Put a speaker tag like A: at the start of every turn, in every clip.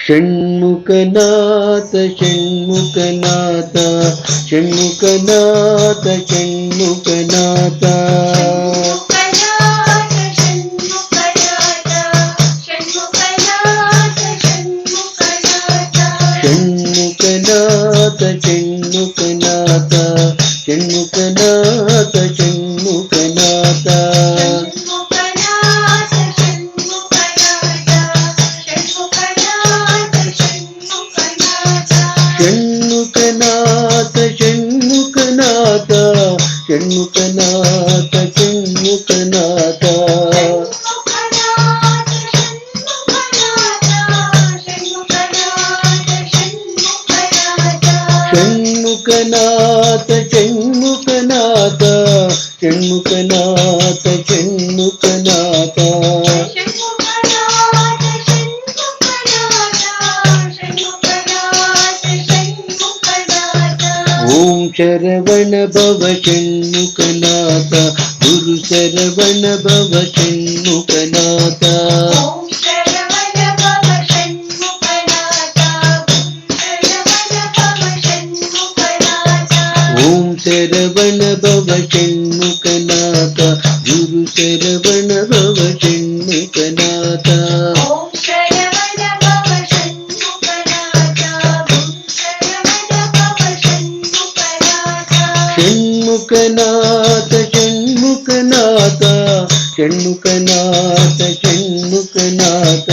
A: ಷಣ್ಮುಖನಾಥ ಷಣ್ಮುಖನಾಥ ಷಣ್ಮುಖನಾಥ ಷಣ್ಮುಖನಾಥ ಷಣ್ಮುಖನಾಥ ಷಣ್ಮುಖನಾಥ ಷಣ್ಮುಖನಾಥ ಷಣ್ಮುಖನಾಥ ಷಣ್ಮುಖನಾಥ ಷಣ್ಮುಖನಾಥ ಷಣ್ಮುಖನಾಥ ಷಣ್ಮುಖನಾಥ ಷಣ್ಮುಖನಾಥ ಷಣ್ಮುಖನಾಥ ಷಣ್ಮುಖನಾಥ ಷಣ್ಮುಖನಾಥ ಓಂ ಶರವಣ ಭವ ಷಣ್ಮುಖನಾಥ ಗುರು ಶರವಣ ಭವ ಷಣ್ಮುಖನಾಥ ಓಂ ಶರವಣ ಭವ ಷಣ್ಮುಖನಾಥ ಗುರು ಶರವಣ ಭವ ಷಣ್ಮುಖನಾಥ ಷಣ್ಮುಖನಾಥ ಷಣ್ಮುಖನಾಥ ಷಣ್ಮುಖನಾಥ ಷಣ್ಮುಖನಾಥ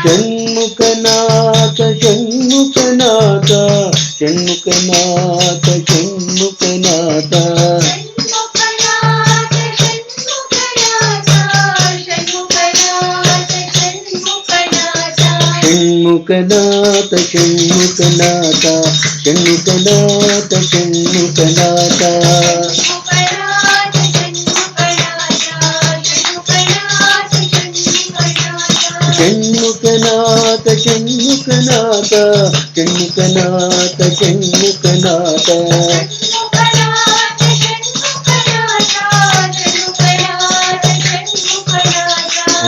A: ಷಣ್ಮುಖನಾಥ ಷಣ್ಮುಖನಾಥ ಷಣ್ಮುಖನಾಥ ಷಣ್ಮುಖನಾಥ ಷಣ್ಮುಖನಾಥ ಷಣ್ಮುಖನಾಥ ಷಣ್ಮುಖನಾಥ ಷಣ್ಮುಖನಾಥ ಷಣ್ಮುಖನಾಥ ಷಣ್ಮುಖನಾಥ ಷಣ್ಮುಖನಾಥ ಷಣ್ಮುಖನಾಥ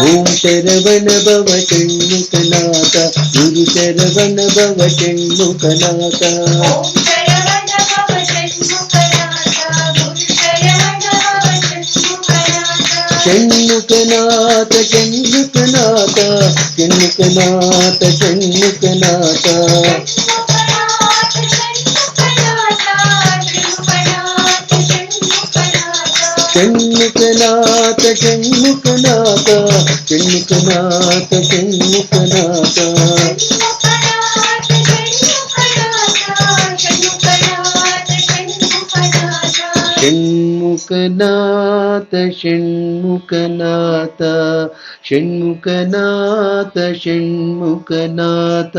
A: ಓಂ ಶರವಣ ಭವ ಷಣ್ಮುಖನಾಥ ಗುರು ಶರವಣ ಭವ ಷಣ್ಮುಖನಾಥ ಷಣ್ಮುಖನಾಥ ಷಣ್ಮುಖನಾಥ ಷಣ್ಮುಖನಾಥ ಷಣ್ಮುಖನಾಥ ಷಣ್ಮುಖನಾಥ ಷಣ್ಮುಖನಾಥ ಷಣ್ಮುಖನಾಥ ಷಣ್ಮುಖನಾಥ ಷಣ್ಮುಖನಾಥ ಷಣ್ಮುಖನಾಥ ಷಣ್ಮುಖನಾಥ ಷಣ್ಮುಖನಾಥ